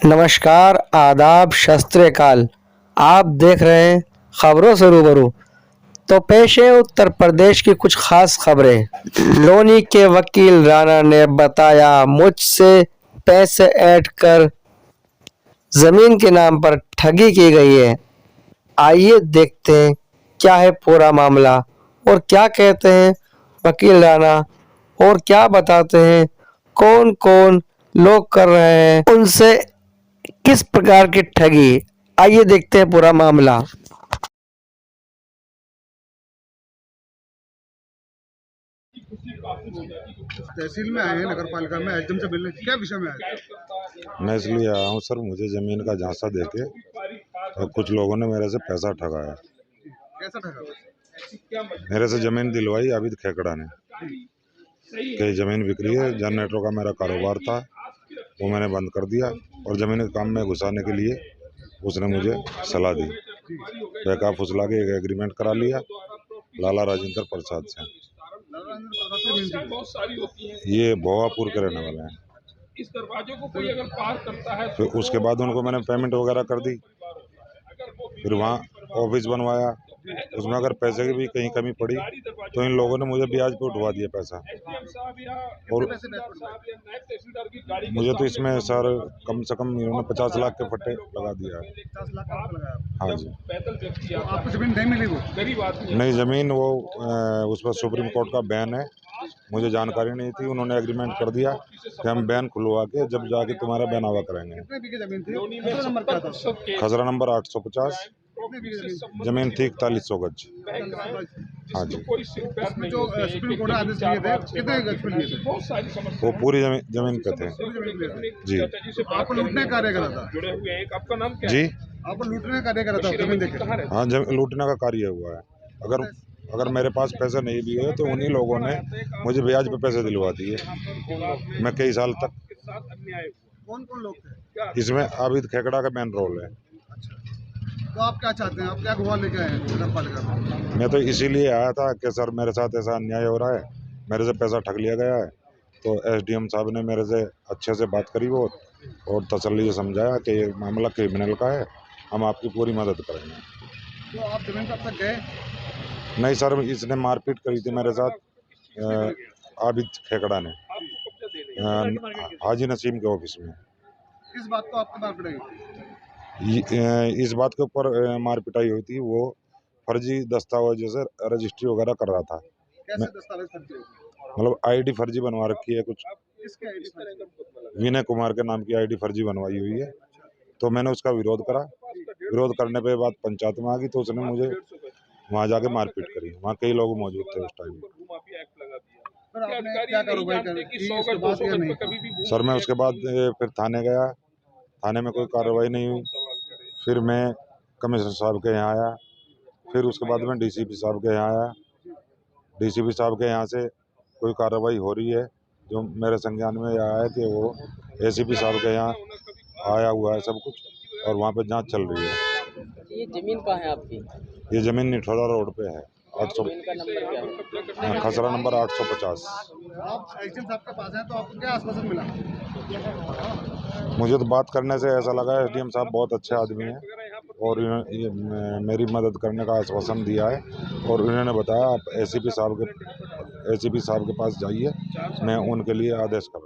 नमस्कार, आदाब, शस्त्र काल। आप देख रहे हैं खबरों से रूबरू। तो पेश है उत्तर प्रदेश की कुछ खास खबरें। लोनी के वकील राणा ने बताया, मुझसे पैसे ऐड कर जमीन के नाम पर ठगी की गई है। आइए देखते हैं क्या है पूरा मामला और क्या कहते हैं वकील राणा और क्या बताते हैं कौन कौन लोग कर रहे हैं, उनसे किस प्रकार की ठगी। आइए देखते हैं पूरा मामला। तहसील में आए हैं, नगर पालिका में एसडीएम से मिलने, क्या विषय में आए? मैं इसलिए आया हूँ सर, मुझे ज़मीन का झांसा देके और कुछ लोगों ने मेरे से पैसा ठगाया। कैसा ठगा? मेरे से ज़मीन दिलवाई आबिद खेकड़ा ने कि ज़मीन बिक रही है। जनरेटर का मेरा कारोबार था, वो मैंने बंद कर दिया और ज़मीन के काम में घुसाने के लिए उसने मुझे सलाह दी। बेका फुसला के एक एग्रीमेंट करा लिया लाला राजेंद्र प्रसाद से। ये भोवापुर के रहने वाले हैं। इस दरवाजे को कोई अगर पार करता है फिर उसके बाद उनको मैंने पेमेंट वगैरह कर दी। फिर वहाँ ऑफिस बनवाया, उसमें अगर पैसे की भी कहीं कमी पड़ी तो इन लोगों ने मुझे ब्याज पे उठवा दिया पैसा। और मुझे तो इसमें सर कम से कम इन्होंने 50 लाख के फट्टे लगा दिया है। 50 लाख का लगाया? हाँ जी। तो आपको जमीन नहीं मिली? वो नहीं, ज़मीन वो उस पर सुप्रीम कोर्ट का बैन है, मुझे जानकारी नहीं थी। उन्होंने एग्रीमेंट कर दिया कि हम बैन खुलवा के जब जाके तुम्हारा बैनावा करेंगे। कितने बीघे जमीन थी? खसरा नंबर क्या था? खसरा नंबर 850, कितने बीघे जमीन? जमीन थी 4100 गज। हाँ जी। इसमें जो सुप्रीम कोर्ट ने आदेश दिए थे, कितने गज पे लिए थे? वो पूरी जमीन पे थे जी। आपको लूटने का कार्य करा था? जी आपको लूटने का कार्य करा था जमीन देके? हाँ, लूटने का कार्य हुआ है। अगर मेरे पास पैसे नहीं भी है तो उन्हीं लोगों ने मुझे ब्याज पे पैसे दिलवा दिए। मैं कई साल तक। कौन कौन लोग थे इसमें आबिद खेकड़ा का मेन रोल है। तो आप क्या चाहते हैं? आप क्या गुहार लेके आए हैं नगर पालिका में? मैं तो इसीलिए आया था कि सर मेरे साथ ऐसा अन्याय हो रहा है, मेरे से पैसा ठग लिया गया है। तो एसडीएम साहब ने मेरे से अच्छे से बात करी वो और तसल्ली से समझाया कि ये मामला क्रिमिनल का है, हम आपकी पूरी मदद करेंगे। तो आप जमीन पर तक गए? नहीं सर, इसने मारपीट करी थी मेरे साथ आबिद खेकड़ा ने हाजी नसीम के ऑफिस में। किस बात को आपको मार पड़ेगी? इस बात के ऊपर मार पिटाई हुई थी। वो फर्जी दस्तावेजों से रजिस्ट्री वगैरह कर रहा था। कैसे दस्तावेज फर्जी होगी? मतलब आईडी फर्जी बनवा रखी है कुछ। किसके आईडी फर्जी? विनय कुमार के नाम की आईडी फर्जी बनवाई हुई है। तो मैंने उसका विरोध करा। विरोध करने पे बात पंचायत में आ गई तो उसने मुझे वहाँ जाके मारपीट करी। वहाँ कई लोग मौजूद थे उस टाइम। फिर आपने क्या कार्रवाई की उसके बाद या नहीं? सर मैं उसके बाद फिर थाने गया, थाने में कोई कार्रवाई नहीं हुई। फिर मैं कमिश्नर साहब के यहाँ आया, फिर उसके बाद मैं डीसीपी साहब के यहाँ आया। डीसीपी साहब के यहाँ से कोई कार्रवाई हो रही है जो मेरे संज्ञान में आया है कि वो एसीपी साहब के यहाँ आया हुआ है सब कुछ और वहाँ पे जांच चल रही है। ये जमीन कहाँ है आपकी? ये ज़मीन निठोरा रोड पे है। 800 का नंबर क्या है? खसरा नंबर 850। आप एसडीएम साहब के पास हैं तो आपको क्या आश्वासन मिला? मुझे तो बात करने से ऐसा लगा एसडीएम साहब बहुत अच्छे आदमी हैं और मेरी मदद करने का आश्वासन दिया है। और उन्होंने बताया आप एसीपी साहब के पास जाइए, मैं उनके लिए आदेश कर रहा हूँ।